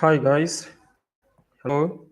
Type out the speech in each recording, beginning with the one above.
Hi guys. Hello.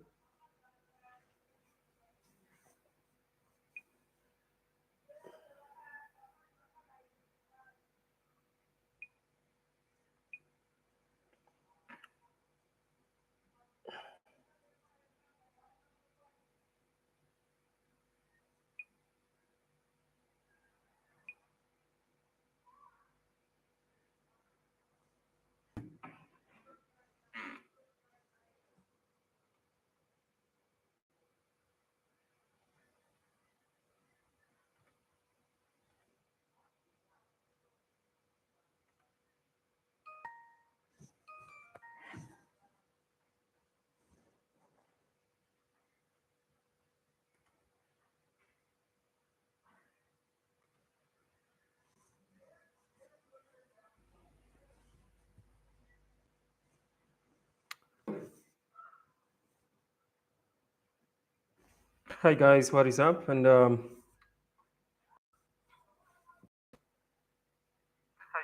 Hi guys, what is up? And Hi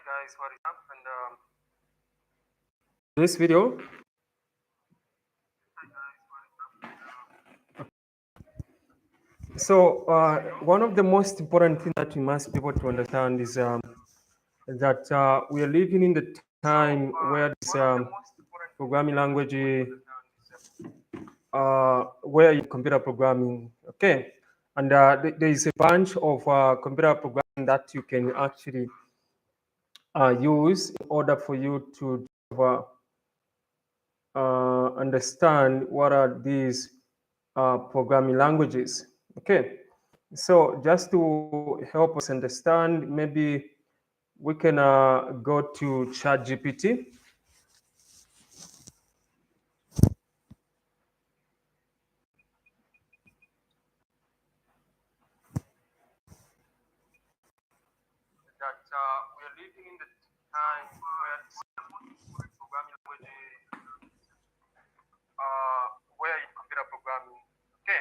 guys, what is up? And this video. So one of the most important things that we must be able to understand is that we are living in the time where this programming language, where you computer programming, okay, and there is a bunch of computer programming that you can actually use in order for you to understand what are these programming languages. Okay, so just to help us understand, maybe we can go to ChatGPT. That we are living in the time where this programming language, where in computer programming, okay,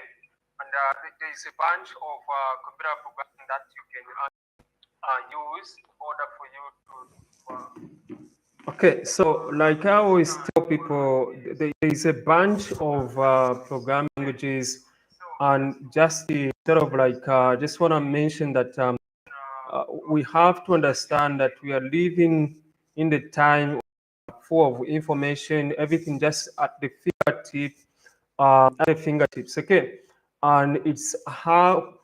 and there is a bunch of computer programming that you can use in order for you to. Okay, so like I always tell people, there is a bunch of programming languages, and just sort of like just want to mention that we have to understand that we are living in the time full of information, everything just at the fingertips. Okay, and it's up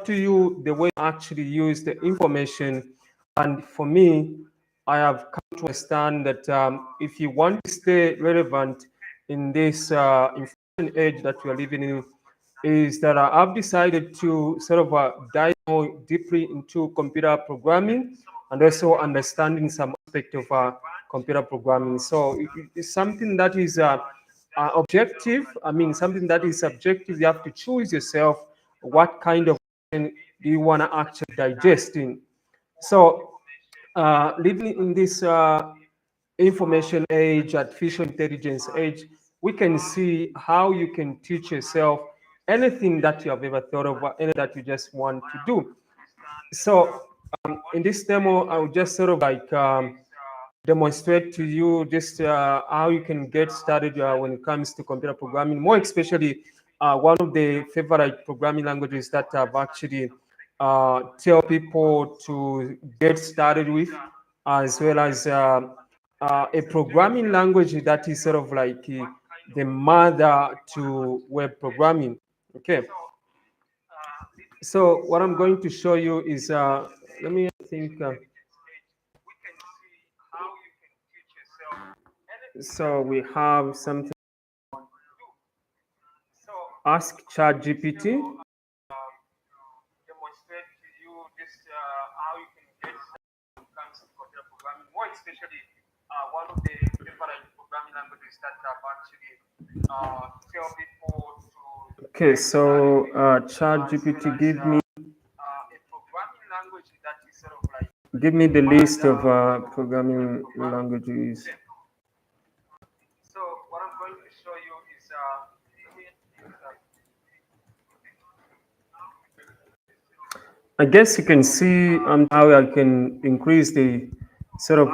to you the way you actually use the information. And for me, I have come to understand that if you want to stay relevant in this information age that we are living in, is that I've decided to sort of dive more deeply into computer programming and also understanding some aspect of computer programming. So it's something that is objective. I mean, something that is subjective. You have to choose yourself what kind of do you want to actually digest in. So, living in this information age, artificial intelligence age, we can see how you can teach yourself anything that you have ever thought of, anything that you just want to do. So, in this demo, I will just sort of like demonstrate to you just how you can get started when it comes to computer programming, more especially one of the favorite programming languages that I've actually tell people to get started with, as well as a programming language that is sort of like the mother to web programming. Okay. So what I'm going to show you is, let me think. So we have something. Ask ChatGPT. Demonstrate to you just how you can get started when it comes to computer programming, more especially one of the favorite programming languages that I've actually tell people to. Okay, so ChatGPT, give me a programming language that is sort of like. Give me the list of programming languages. So what I'm going to show you is I guess you can see how I can increase the sort of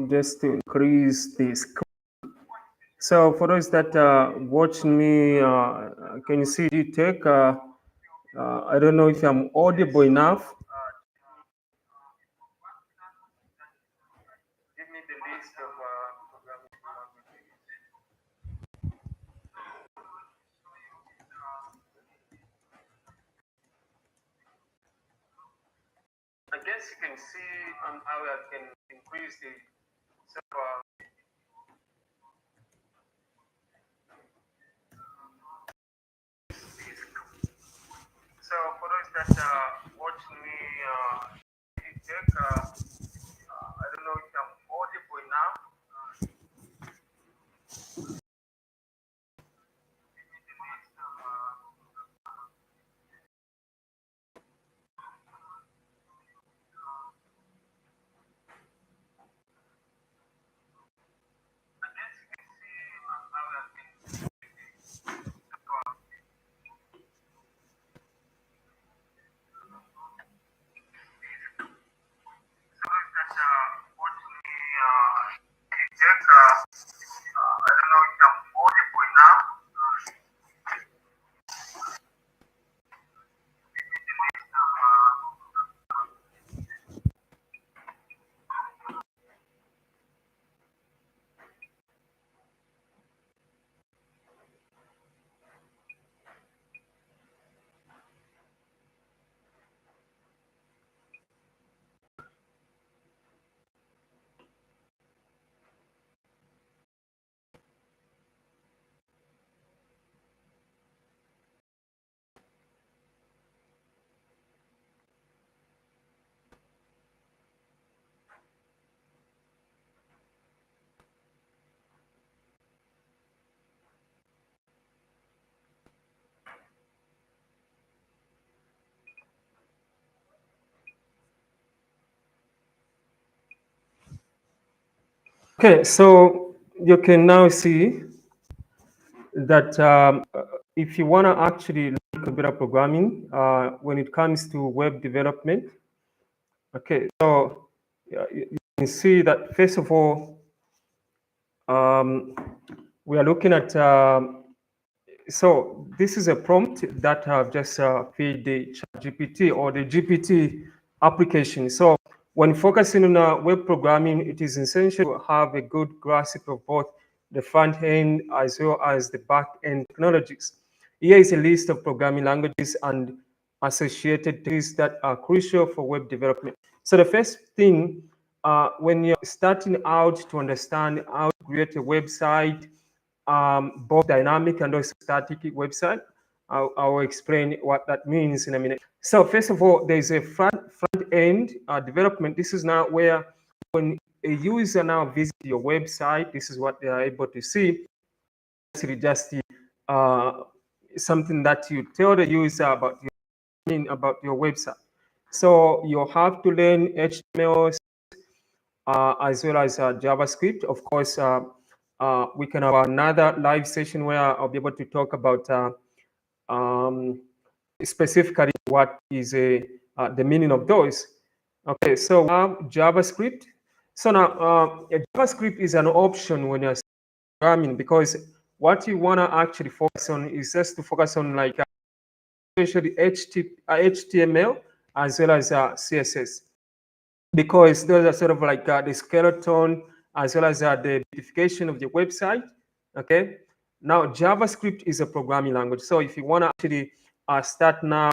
just to increase the screen. So for those that watch me, can you see the tech? I don't know if I'm audible enough. Give me the list of programming languages. I guess you can see how I can increase the server. So for those that watch me, check. I don't know if I'm audible enough. I guess you can see how I can increase the server. So those that watch me, check. I don't know if I'm audible enough. Okay, so you can now see that if you want to actually learn computer programming when it comes to web development, okay, so you can see that first of all, we are looking at, so this is a prompt that I've just fed the ChatGPT or the GPT application. So when focusing on web programming, it is essential to have a good grasp of both the front end as well as the back end technologies. Here is a list of programming languages and associated tools that are crucial for web development. So the first thing, when you're starting out to understand how to create a website, both dynamic and also static website, I'll explain what that means in a minute. So first of all, there's a front end development. This is now where when a user now visits your website, this is what they are able to see. Actually, just something that you tell the user about your website. So you have to learn HTML as well as JavaScript. Of course, we can have another live session where I'll be able to talk about um, specifically what is the meaning of those. Okay, so we have JavaScript. So now JavaScript is an option when you're programming because what you want to actually focus on is just to focus on like especially HTML as well as CSS because those are sort of like the skeleton as well as the beautification of the website. Okay. Now JavaScript is a programming language. So if you want to actually start now,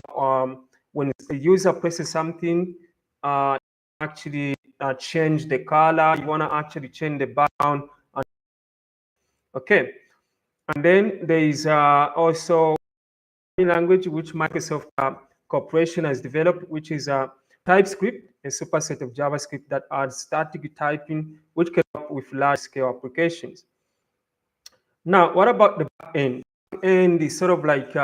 when a user presses something, actually change the color. You want to actually change the background. Okay. And then there is also language which Microsoft Corporation has developed, which is TypeScript, a superset of JavaScript that adds static typing, which can help with large-scale applications. Now, what about the back end? Back end is sort of like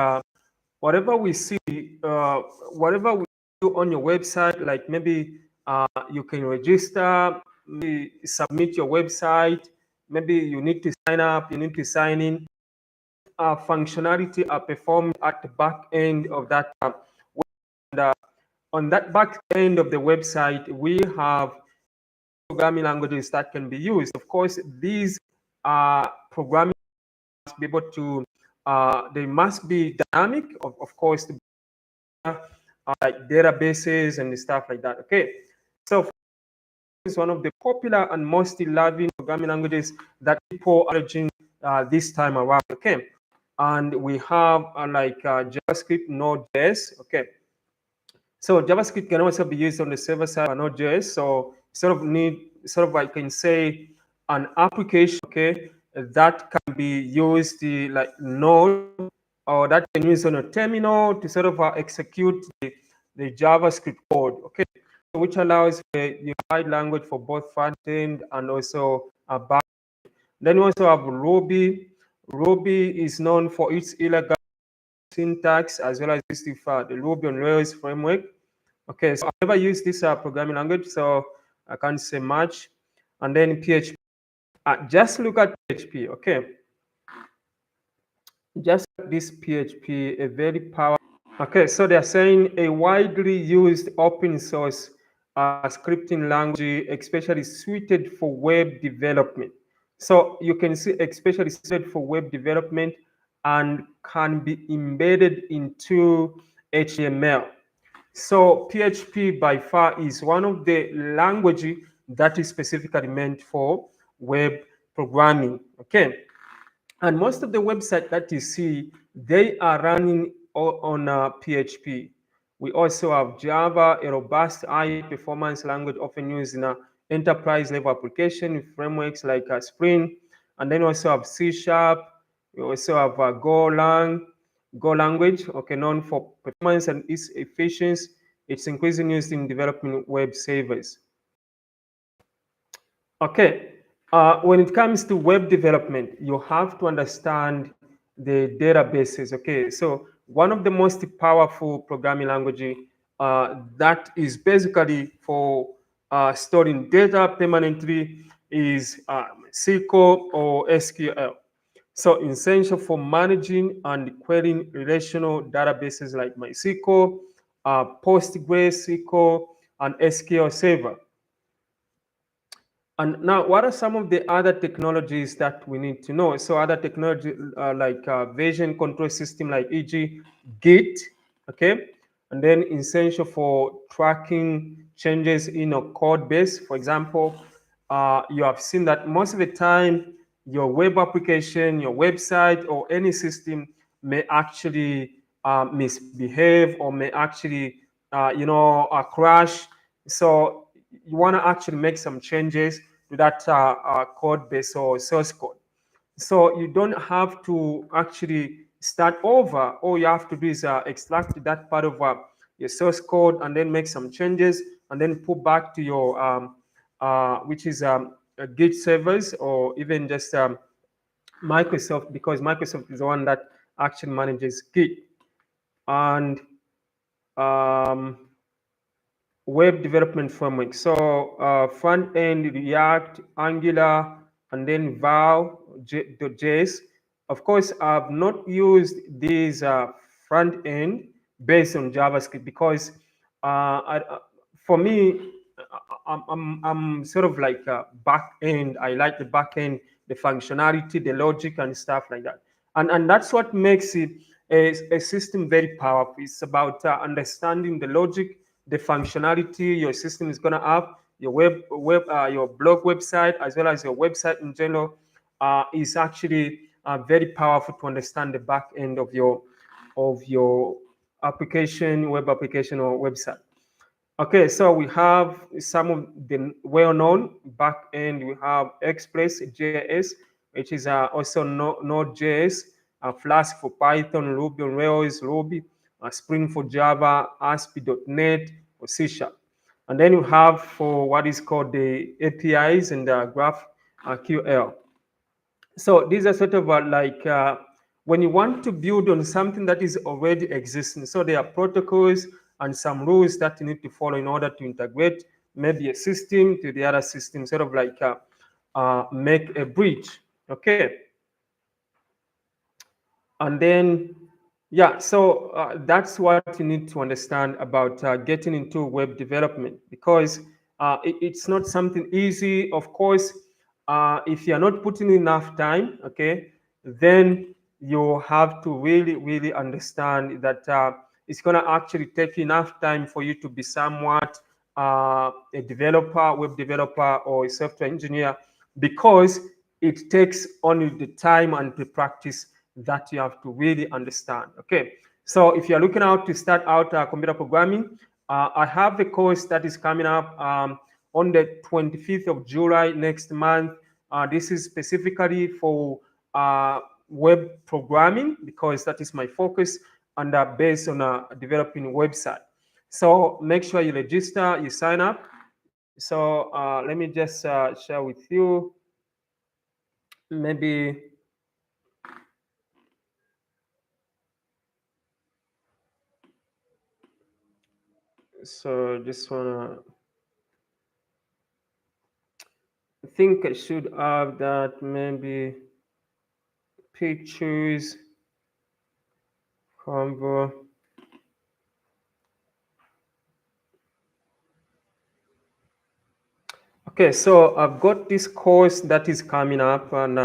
whatever we see, whatever we do on your website, like maybe you can register, maybe submit your website, maybe you need to sign up, you need to sign in. Functionality are performed at the back end of that. And, on that back end of the website, we have programming languages that can be used. Of course, these programming must be able to, they must be dynamic, of course, like databases and stuff like that. Okay, so is one of the popular and most loving programming languages that people are using this time around. Okay, and we have JavaScript, Node.js. Okay, so JavaScript can also be used on the server side of Node.js. So I can say an application, okay, that can be used like Node, or that can use on a terminal to sort of execute the JavaScript code, okay, which allows a unified language for both front end and also back. Then we also have Ruby. Ruby is known for its elegant syntax as well as the Ruby on Rails framework. Okay, so I've never used this programming language, so I can't say much. And then PHP. Just look at PHP, okay? Just this PHP, a very powerful. Okay, so they're saying a widely used open source scripting language, especially suited for web development. So you can see, especially suited for web development and can be embedded into HTML. So PHP by far is one of the languages that is specifically meant for web programming. Okay. And most of the websites that you see, they are running on PHP. We also have Java, a robust high performance language often used in enterprise level application with frameworks like Spring. And then we also have C Sharp. We also have Go language, okay, known for performance and its efficiency. It's increasingly used in developing web servers. Okay, when it comes to web development, you have to understand the databases. Okay, so one of the most powerful programming languages that is basically for storing data permanently is SQL or SQL. So essential for managing and querying relational databases like MySQL, PostgreSQL, and SQL Server. And now, what are some of the other technologies that we need to know? So other technology like version control system, like e.g. Git, okay? And then essential for tracking changes in a code base. For example, you have seen that most of the time, your web application, your website, or any system may actually misbehave or may actually, crash. So you want to actually make some changes to that code base or source code. So you don't have to actually start over. All you have to do is extract that part of your source code and then make some changes and then put back to your, which is Git servers or even just Microsoft, because Microsoft is the one that actually manages Git. And web development framework. So front end, React, Angular, and then Vue.js. Of course, I've not used these front end based on JavaScript because for me, I'm sort of like a back end. I like the back end, the functionality, the logic, and stuff like that. And that's what makes it a system very powerful. It's about understanding the logic, the functionality your system is going to have, your your blog website, as well as your website in general, is actually very powerful to understand the back end of your application, web application, or website. Okay, so we have some of the well-known back end. We have Express.js, which is also Node.js, Flask for Python, Ruby on Rails, Ruby, Spring for Java, ASP.NET, or C Sharp. And then you have for what is called the APIs and the GraphQL. So these are sort of when you want to build on something that is already existing. So there are protocols and some rules that you need to follow in order to integrate maybe a system to the other system, sort of like make a bridge. Okay. And then, yeah, so that's what you need to understand about getting into web development, because It's not something easy. Of course, if you're not putting enough time, okay, then you have to really understand that it's going to actually take enough time for you to be somewhat a developer, web developer, or a software engineer, because it takes only the time and the practice that you have to really understand. Okay, so if you're looking out to start out computer programming, I have a course that is coming up on the 25th of July next month. This is specifically for web programming, because that is my focus, and based on developing website. So make sure you register, you sign up. So let me just share with you maybe. So just wanna, I think I should have that maybe pictures, Canva. Okay, so I've got this course that is coming up, and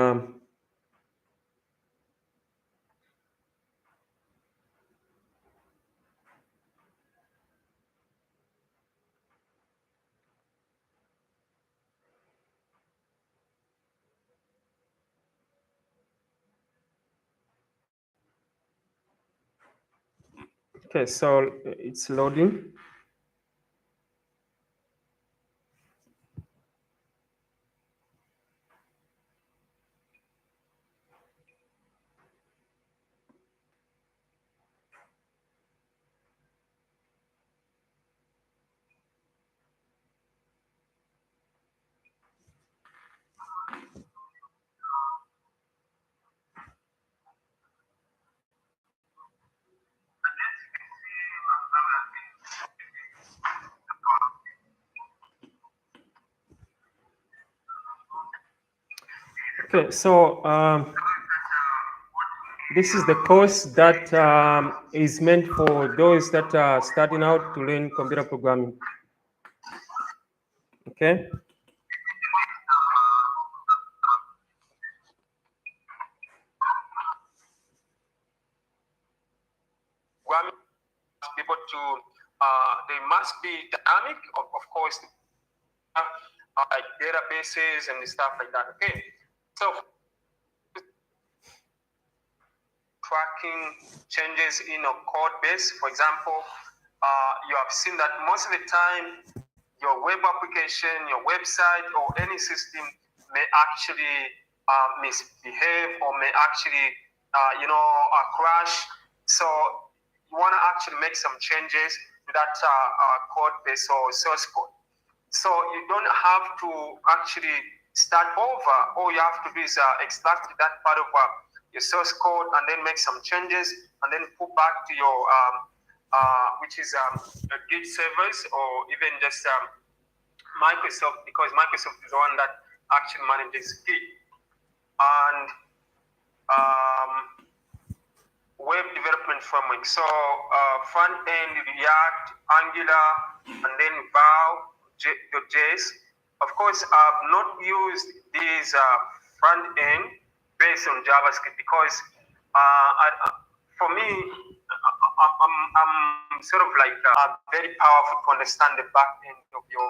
okay, so it's loading. Okay, so this is the course that is meant for those that are starting out to learn computer programming. Okay. Programming must be able to, they must be dynamic, of course, like databases and stuff like that. Okay. So tracking changes in a code base, for example, you have seen that most of the time your web application, your website, or any system may actually misbehave, or may actually, crash. So you want to actually make some changes to that code base or source code. So you don't have to actually start over. All you have to do is extract that part of your source code, and then make some changes, and then put back to your which is Git servers, or even just Microsoft, because Microsoft is the one that actually manages Git. And web development framework. So front end React, Angular, and then Vue.js. Of course, I've not used these front end based on JavaScript, because for me, I'm sort of like very powerful to understand the back end of your